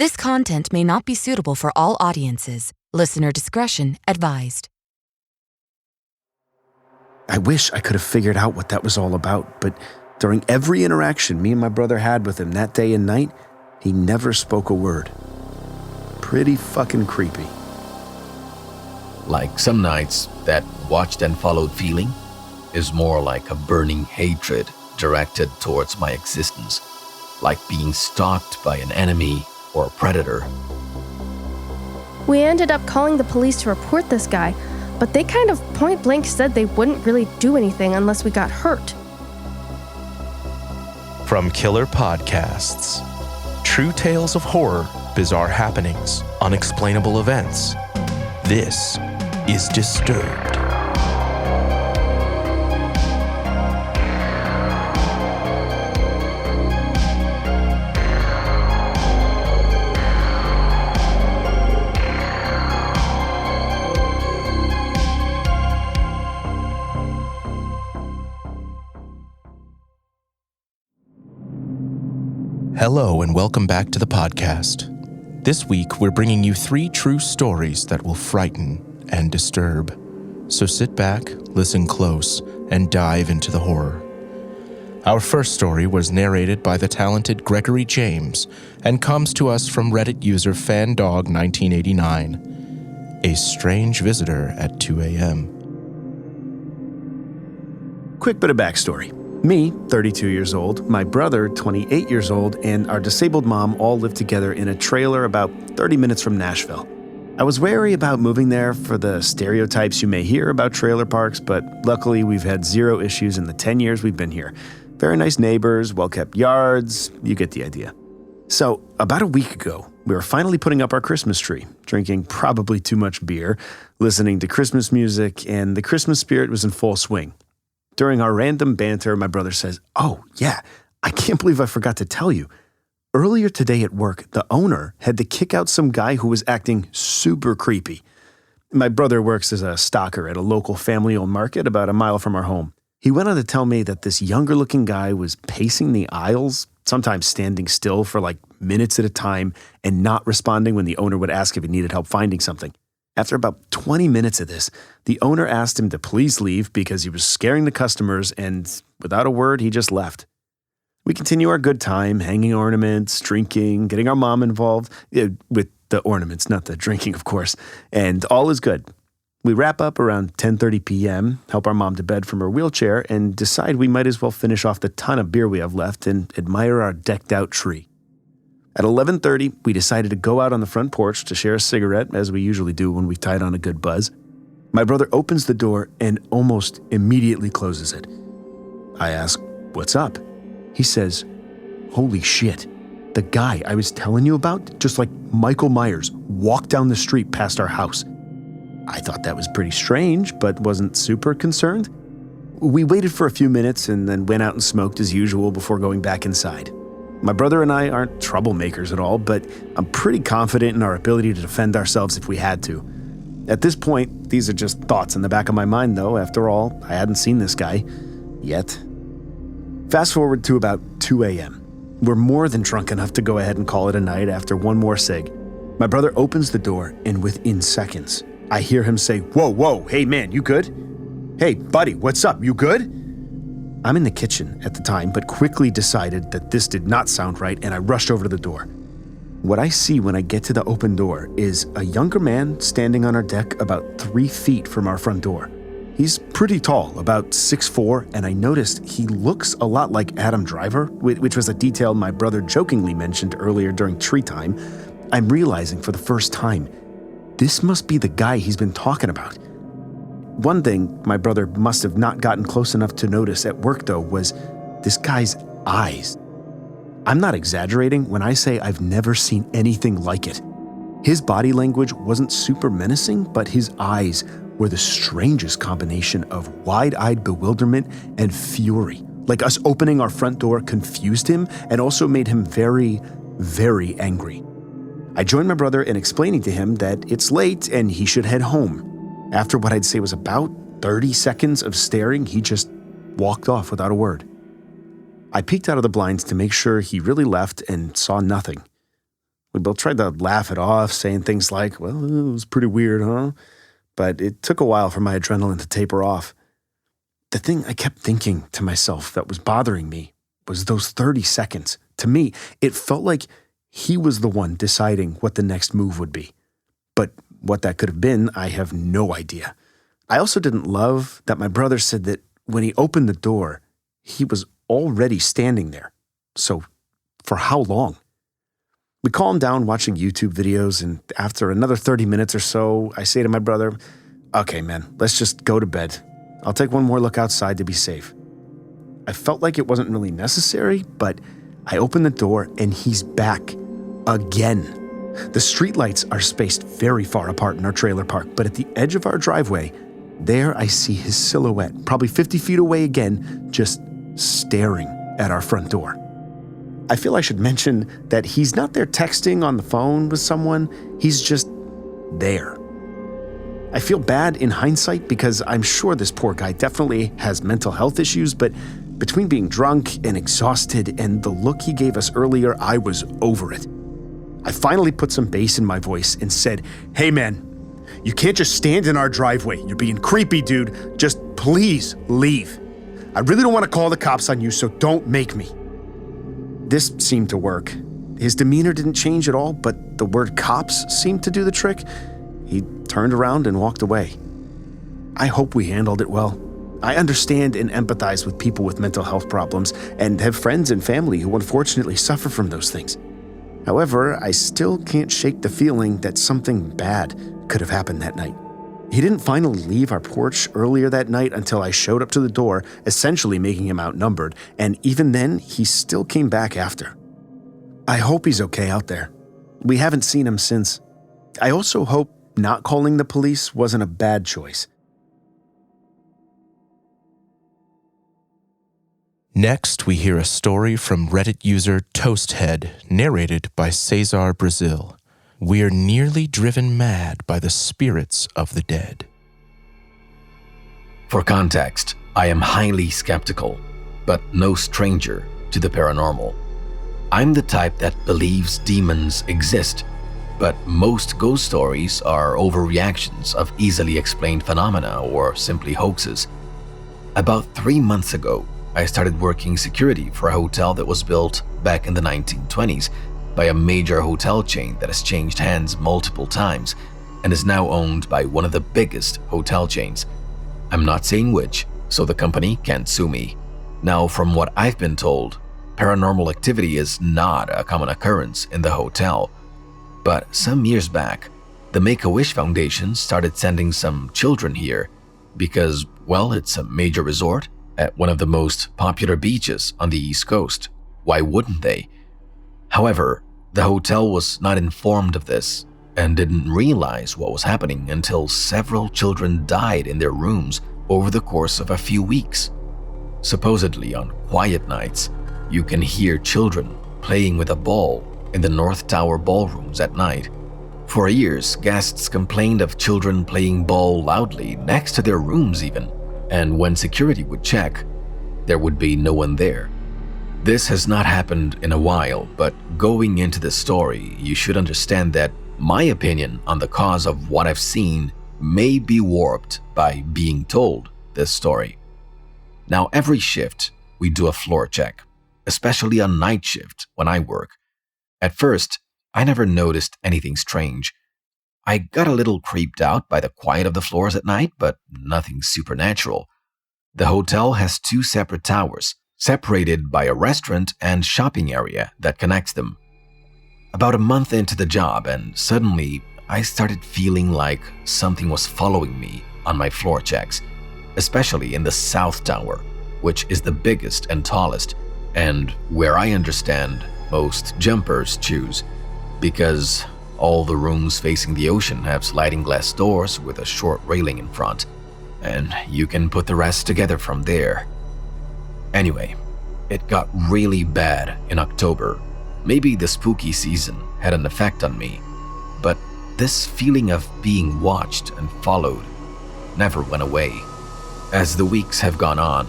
This content may not be suitable for all audiences. Listener discretion advised. I wish I could have figured out what that was all about, but during every interaction me and my brother had with him that day and night, he never spoke a word. Pretty fucking creepy. Like some nights, that watched and followed feeling is more like a burning hatred directed towards my existence, like being stalked by an enemy or a predator. We ended up calling the police to report this guy, but they kind of point blank said they wouldn't really do anything unless we got hurt. From Killer Podcasts, true tales of horror, bizarre happenings, unexplainable events. This is Disturbed. Hello and welcome back to the podcast. This week we're bringing you 3 true stories that will frighten and disturb. So sit back, listen close, and dive into the horror. Our first story was narrated by the talented Gregory James and comes to us from Reddit user FanDog1989. A strange visitor at 2 a.m. Quick bit of backstory. Me, 32 years old, my brother, 28 years old, and our disabled mom all lived together in a trailer about 30 minutes from Nashville. I was wary about moving there for the stereotypes you may hear about trailer parks, but luckily we've had 0 issues in the 10 years we've been here. Very nice neighbors, well-kept yards, you get the idea. So, about a week ago, we were finally putting up our Christmas tree, drinking probably too much beer, listening to Christmas music, and the Christmas spirit was in full swing. During our random banter, my brother says, "Oh, yeah, I can't believe I forgot to tell you. Earlier today at work, the owner had to kick out some guy who was acting super creepy." My brother works as a stocker at a local family-owned market about a mile from our home. He went on to tell me that this younger-looking guy was pacing the aisles, sometimes standing still for like minutes at a time and not responding when the owner would ask if he needed help finding something. After about 20 minutes of this, the owner asked him to please leave because he was scaring the customers, and without a word, he just left. We continue our good time, hanging ornaments, drinking, getting our mom involved, with the ornaments, not the drinking, of course, and all is good. We wrap up around 10:30 p.m., help our mom to bed from her wheelchair, and decide we might as well finish off the ton of beer we have left and admire our decked-out tree. At 11:30, we decided to go out on the front porch to share a cigarette, as we usually do when we've tied on a good buzz. My brother opens the door and almost immediately closes it. I ask, "What's up?" He says, "Holy shit, the guy I was telling you about, just like Michael Myers, walked down the street past our house." I thought that was pretty strange, but wasn't super concerned. We waited for a few minutes and then went out and smoked as usual before going back inside. My brother and I aren't troublemakers at all, but I'm pretty confident in our ability to defend ourselves if we had to. At this point, these are just thoughts in the back of my mind, though. After all, I hadn't seen this guy yet. Fast forward to about 2 a.m. We're more than drunk enough to go ahead and call it a night after one more cig. My brother opens the door, and within seconds, I hear him say, Whoa, hey man, you good? Hey buddy, what's up, you good?" I'm in the kitchen at the time, but quickly decided that this did not sound right, and I rushed over to the door. What I see when I get to the open door is a younger man standing on our deck about 3 feet from our front door. He's pretty tall, about 6'4", and I noticed he looks a lot like Adam Driver, which was a detail my brother jokingly mentioned earlier during tree time. I'm realizing for the first time, this must be the guy he's been talking about. One thing my brother must have not gotten close enough to notice at work, though, was this guy's eyes. I'm not exaggerating when I say I've never seen anything like it. His body language wasn't super menacing, but his eyes were the strangest combination of wide-eyed bewilderment and fury. Like us opening our front door confused him and also made him very, very angry. I joined my brother in explaining to him that it's late and he should head home. After what I'd say was about 30 seconds of staring, he just walked off without a word. I peeked out of the blinds to make sure he really left and saw nothing. We both tried to laugh it off, saying things like, well, it was pretty weird, huh? But it took a while for my adrenaline to taper off. The thing I kept thinking to myself that was bothering me was those 30 seconds. To me, it felt like he was the one deciding what the next move would be. But what that could have been, I have no idea. I also didn't love that my brother said that when he opened the door, he was already standing there. So for how long? We calmed down watching YouTube videos, and after another 30 minutes or so, I say to my brother, okay, man, let's just go to bed. I'll take one more look outside to be safe. I felt like it wasn't really necessary, but I opened the door and he's back again. The streetlights are spaced very far apart in our trailer park, but at the edge of our driveway, there I see his silhouette, probably 50 feet away again, just staring at our front door. I feel I should mention that he's not there texting on the phone with someone, he's just there. I feel bad in hindsight because I'm sure this poor guy definitely has mental health issues, but between being drunk and exhausted and the look he gave us earlier, I was over it. I finally put some bass in my voice and said, hey man, you can't just stand in our driveway. You're being creepy, dude. Just please leave. I really don't want to call the cops on you, so don't make me. This seemed to work. His demeanor didn't change at all, but the word cops seemed to do the trick. He turned around and walked away. I hope we handled it well. I understand and empathize with people with mental health problems and have friends and family who unfortunately suffer from those things. However, I still can't shake the feeling that something bad could have happened that night. He didn't finally leave our porch earlier that night until I showed up to the door, essentially making him outnumbered, and even then, he still came back after. I hope he's okay out there. We haven't seen him since. I also hope not calling the police wasn't a bad choice. Next, we hear a story from Reddit user Toasthead, narrated by Cesar Brasil. We're nearly driven mad by the spirits of the dead. For context, I am highly skeptical, but no stranger to the paranormal. I'm the type that believes demons exist, but most ghost stories are overreactions of easily explained phenomena or simply hoaxes. About 3 months ago, I started working security for a hotel that was built back in the 1920s by a major hotel chain that has changed hands multiple times and is now owned by one of the biggest hotel chains. I'm not saying which, so the company can't sue me. Now, from what I've been told, paranormal activity is not a common occurrence in the hotel. But some years back, the Make-A-Wish Foundation started sending some children here because, well, it's a major resort at one of the most popular beaches on the East Coast. Why wouldn't they? However, the hotel was not informed of this and didn't realize what was happening until several children died in their rooms over the course of a few weeks. Supposedly, on quiet nights, you can hear children playing with a ball in the North Tower ballrooms at night. For years, guests complained of children playing ball loudly next to their rooms even, and when security would check, there would be no one there. This has not happened in a while, but going into the story, you should understand that my opinion on the cause of what I've seen may be warped by being told this story. Now, every shift, we do a floor check, especially on night shift when I work. At first, I never noticed anything strange. I got a little creeped out by the quiet of the floors at night, but nothing supernatural. The hotel has 2 separate towers, separated by a restaurant and shopping area that connects them. About a month into the job, and suddenly I started feeling like something was following me on my floor checks, especially in the South Tower, which is the biggest and tallest, and where I understand most jumpers choose, because all the rooms facing the ocean have sliding glass doors with a short railing in front, and you can put the rest together from there. Anyway, it got really bad in October. Maybe the spooky season had an effect on me, but this feeling of being watched and followed never went away. As the weeks have gone on,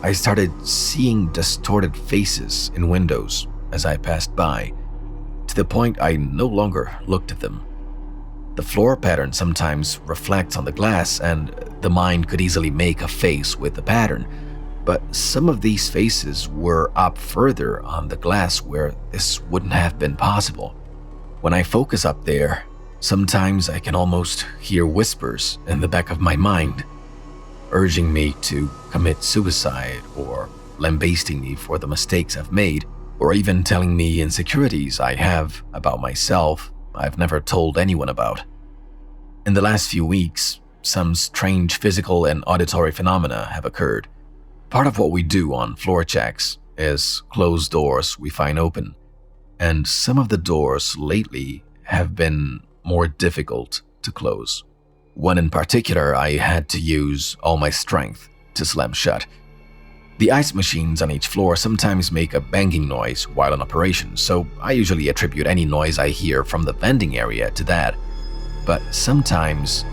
I started seeing distorted faces in windows as I passed by, to the point I no longer looked at them. The floor pattern sometimes reflects on the glass, and the mind could easily make a face with the pattern, but some of these faces were up further on the glass where this wouldn't have been possible. When I focus up there, sometimes I can almost hear whispers in the back of my mind, urging me to commit suicide or lambasting me for the mistakes I've made, or even telling me insecurities I have about myself I've never told anyone about. In the last few weeks, some strange physical and auditory phenomena have occurred. Part of what we do on floor checks is close doors we find open, and some of the doors lately have been more difficult to close. One in particular I had to use all my strength to slam shut. The ice machines on each floor sometimes make a banging noise while in operation, so I usually attribute any noise I hear from the vending area to that. But sometimes,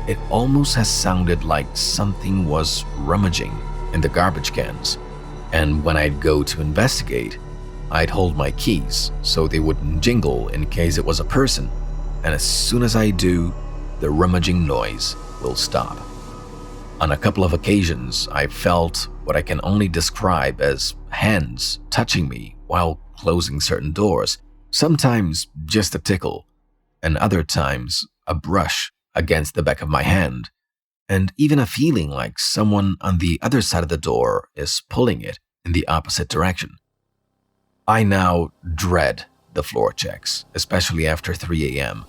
it almost has sounded like something was rummaging in the garbage cans, and when I'd go to investigate, I'd hold my keys so they wouldn't jingle in case it was a person, and as soon as I do, the rummaging noise will stop. On a couple of occasions, I felt what I can only describe as hands touching me while closing certain doors, sometimes just a tickle, and other times a brush against the back of my hand, and even a feeling like someone on the other side of the door is pulling it in the opposite direction. I now dread the floor checks, especially after 3 a.m.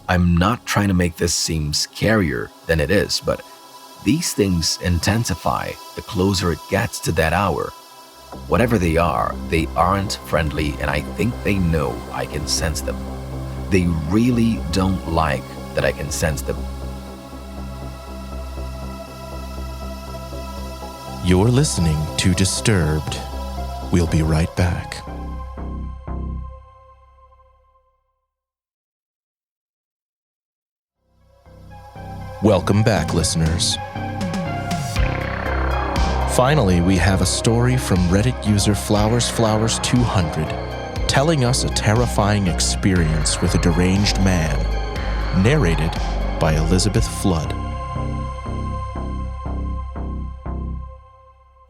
I'm not trying to make this seem scarier than it is, but these things intensify the closer it gets to that hour. Whatever they aren't friendly, and I think they know I can sense them. They really don't like that I can sense them. You're listening to Disturbed. We'll be right back. Welcome back, listeners. Finally, we have a story from Reddit user FlowersFlowers200 telling us a terrifying experience with a deranged man, narrated by Elizabeth Flood.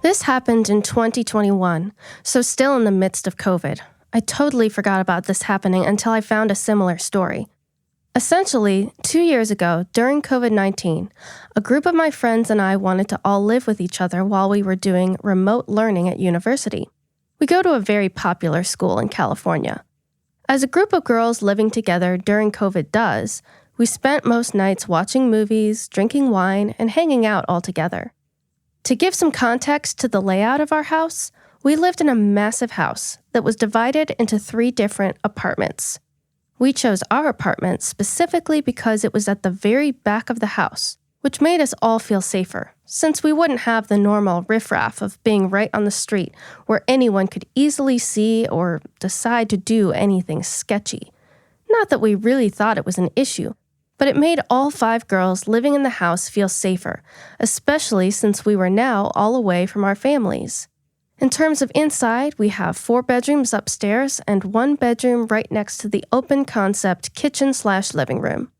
This happened in 2021, so still in the midst of COVID. I totally forgot about this happening until I found a similar story. Essentially, 2 years ago, during COVID-19, a group of my friends and I wanted to all live with each other while we were doing remote learning at university. We go to a very popular school in California. As a group of girls living together during COVID does, we spent most nights watching movies, drinking wine, and hanging out all together. To give some context to the layout of our house, we lived in a massive house that was divided into 3 different apartments. We chose our apartment specifically because it was at the very back of the house, which made us all feel safer, since we wouldn't have the normal riffraff of being right on the street where anyone could easily see or decide to do anything sketchy. Not that we really thought it was an issue, but it made all 5 girls living in the house feel safer, especially since we were now all away from our families. In terms of inside, we have 4 bedrooms upstairs and 1 bedroom right next to the open-concept kitchen/living room.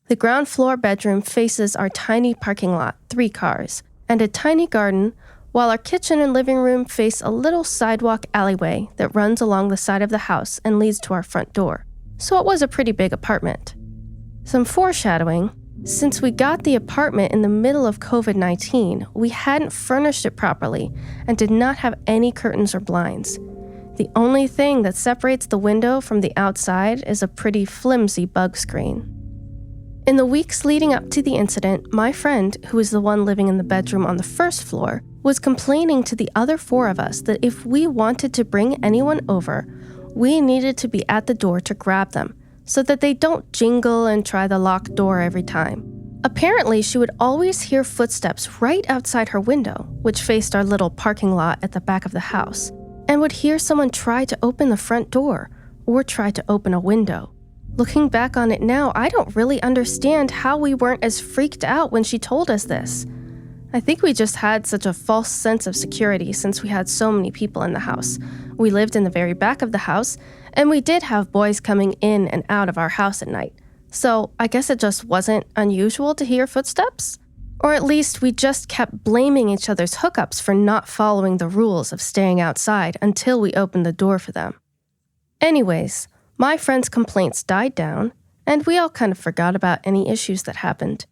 The ground floor bedroom faces our tiny parking lot, 3 cars, and a tiny garden, while our kitchen and living room face a little sidewalk alleyway that runs along the side of the house and leads to our front door. So it was a pretty big apartment. Some foreshadowing. Since we got the apartment in the middle of COVID-19, we hadn't furnished it properly and did not have any curtains or blinds. The only thing that separates the window from the outside is a pretty flimsy bug screen. In the weeks leading up to the incident, my friend, who was the one living in the bedroom on the first floor, was complaining to the other 4 of us that if we wanted to bring anyone over, we needed to be at the door to grab them, so that they don't jingle and try the locked door every time. Apparently, she would always hear footsteps right outside her window, which faced our little parking lot at the back of the house, and would hear someone try to open the front door or try to open a window. Looking back on it now, I don't really understand how we weren't as freaked out when she told us this. I think we just had such a false sense of security since we had so many people in the house. We lived in the very back of the house, and we did have boys coming in and out of our house at night. So I guess it just wasn't unusual to hear footsteps? Or at least we just kept blaming each other's hookups for not following the rules of staying outside until we opened the door for them. Anyways, my friend's complaints died down, and we all kind of forgot about any issues that happened.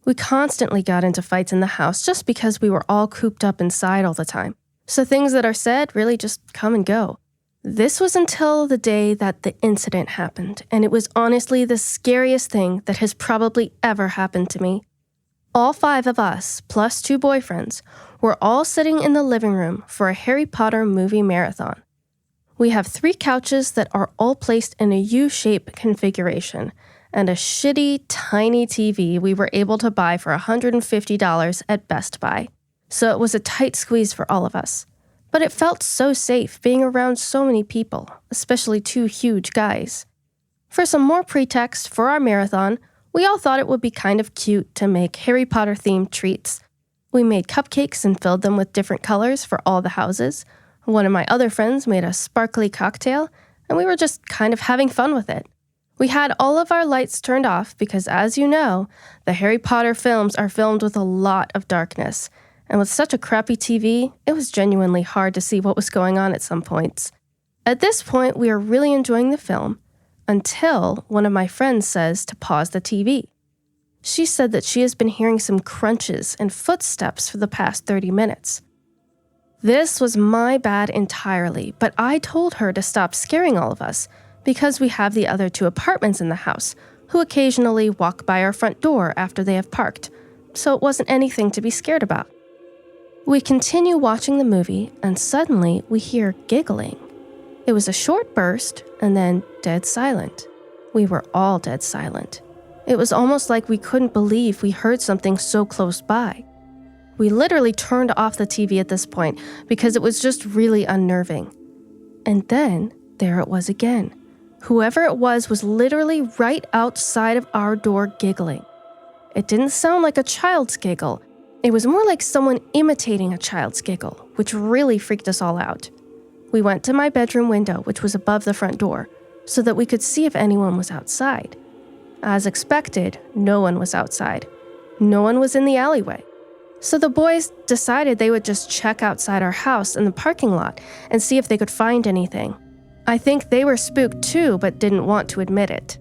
We constantly got into fights in the house just because we were all cooped up inside all the time. So things that are said really just come and go. This was until the day that the incident happened, and it was honestly the scariest thing that has probably ever happened to me. All 5 of us, plus 2 boyfriends, were all sitting in the living room for a Harry Potter movie marathon. We have 3 couches that are all placed in a U-shape configuration, and a shitty, tiny TV we were able to buy for $150 at Best Buy. So it was a tight squeeze for all of us. But it felt so safe being around so many people, especially 2 huge guys. For some more pretext for our marathon, we all thought it would be kind of cute to make Harry Potter-themed treats. We made cupcakes and filled them with different colors for all the houses. One of my other friends made a sparkly cocktail, and we were just kind of having fun with it. We had all of our lights turned off because, as you know, the Harry Potter films are filmed with a lot of darkness, and with such a crappy TV, it was genuinely hard to see what was going on at some points. At this point, we are really enjoying the film, until one of my friends says to pause the TV. She said that she has been hearing some crunches and footsteps for the past 30 minutes. This was my bad entirely, but I told her to stop scaring all of us, because we have the other 2 apartments in the house, who occasionally walk by our front door after they have parked, so it wasn't anything to be scared about. We continue watching the movie, and suddenly we hear giggling. It was a short burst, and then dead silent. We were all dead silent. It was almost like we couldn't believe we heard something so close by. We literally turned off the TV at this point, because it was just really unnerving. And then, there it was again. Whoever it was literally right outside of our door giggling. It didn't sound like a child's giggle. It was more like someone imitating a child's giggle, which really freaked us all out. We went to my bedroom window, which was above the front door, so that we could see if anyone was outside. As expected, no one was outside. No one was in the alleyway. So the boys decided they would just check outside our house in the parking lot and see if they could find anything. I think they were spooked too, but didn't want to admit it.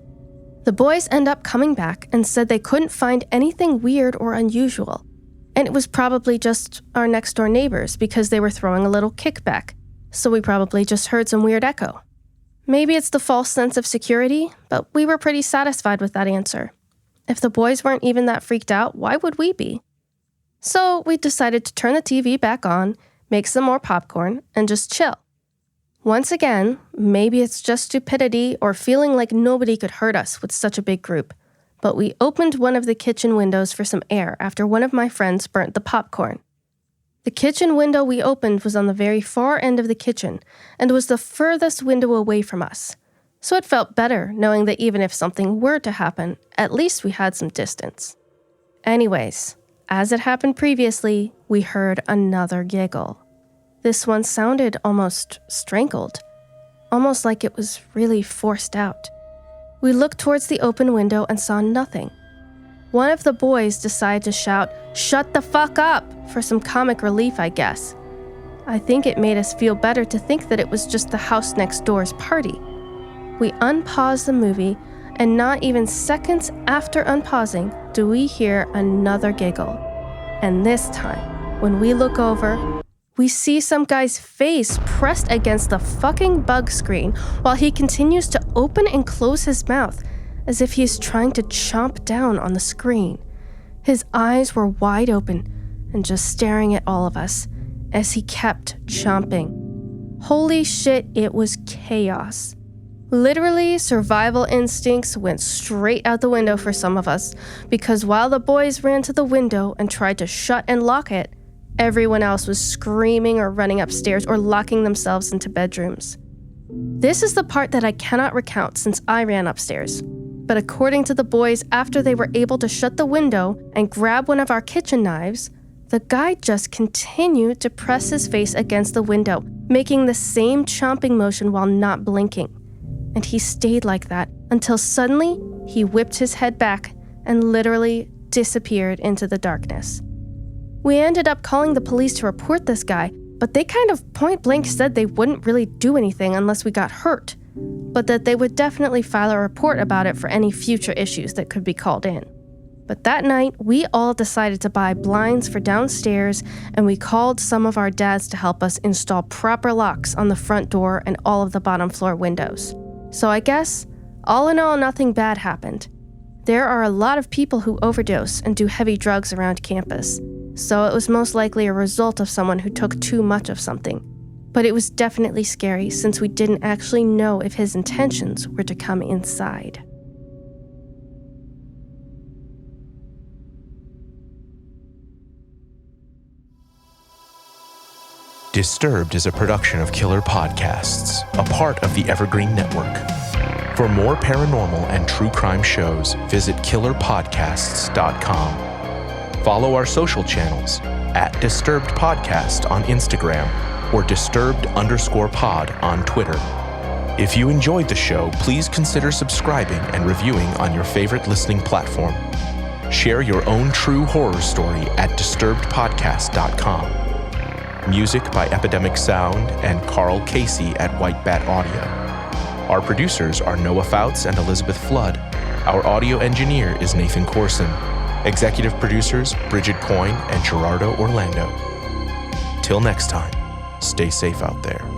The boys end up coming back and said they couldn't find anything weird or unusual. And it was probably just our next door neighbors because they were throwing a little kickback. So we probably just heard some weird echo. Maybe it's the false sense of security, but we were pretty satisfied with that answer. If the boys weren't even that freaked out, why would we be? So we decided to turn the TV back on, make some more popcorn, and just chill. Once again, maybe it's just stupidity or feeling like nobody could hurt us with such a big group, but we opened one of the kitchen windows for some air after one of my friends burnt the popcorn. The kitchen window we opened was on the very far end of the kitchen and was the furthest window away from us, so it felt better knowing that even if something were to happen, at least we had some distance. Anyways, as it happened previously, we heard another giggle. This one sounded almost strangled, almost like it was really forced out. We looked towards the open window and saw nothing. One of the boys decided to shout, "Shut the fuck up!" for some comic relief, I guess. I think it made us feel better to think that it was just the house next door's party. We unpaused the movie, and not even seconds after unpausing do we hear another giggle. And this time, when we look over, we see some guy's face pressed against the fucking bug screen while he continues to open and close his mouth as if he is trying to chomp down on the screen. His eyes were wide open and just staring at all of us as he kept chomping. Holy shit, it was chaos. Literally, survival instincts went straight out the window for some of us because while the boys ran to the window and tried to shut and lock it, everyone else was screaming or running upstairs or locking themselves into bedrooms. This is the part that I cannot recount since I ran upstairs. But according to the boys, after they were able to shut the window and grab one of our kitchen knives, the guy just continued to press his face against the window, making the same chomping motion while not blinking. And he stayed like that until suddenly he whipped his head back and literally disappeared into the darkness. We ended up calling the police to report this guy, but they kind of point blank said they wouldn't really do anything unless we got hurt, but that they would definitely file a report about it for any future issues that could be called in. But that night, we all decided to buy blinds for downstairs, and we called some of our dads to help us install proper locks on the front door and all of the bottom floor windows. So I guess, all in all, nothing bad happened. There are a lot of people who overdose and do heavy drugs around campus, so it was most likely a result of someone who took too much of something. But it was definitely scary since we didn't actually know if his intentions were to come inside. Disturbed is a production of Killer Podcasts, a part of the Evergreen Network. For more paranormal and true crime shows, visit killerpodcasts.com. Follow our social channels at Disturbed Podcast on Instagram or Disturbed_pod on Twitter. If you enjoyed the show, please consider subscribing and reviewing on your favorite listening platform. Share your own true horror story at disturbedpodcast.com. Music by Epidemic Sound and Carl Casey at White Bat Audio. Our producers are Noah Fouts and Elizabeth Flood. Our audio engineer is Nathan Corson. Executive producers Bridget Coyne and Gerardo Orlando. Till next time, stay safe out there.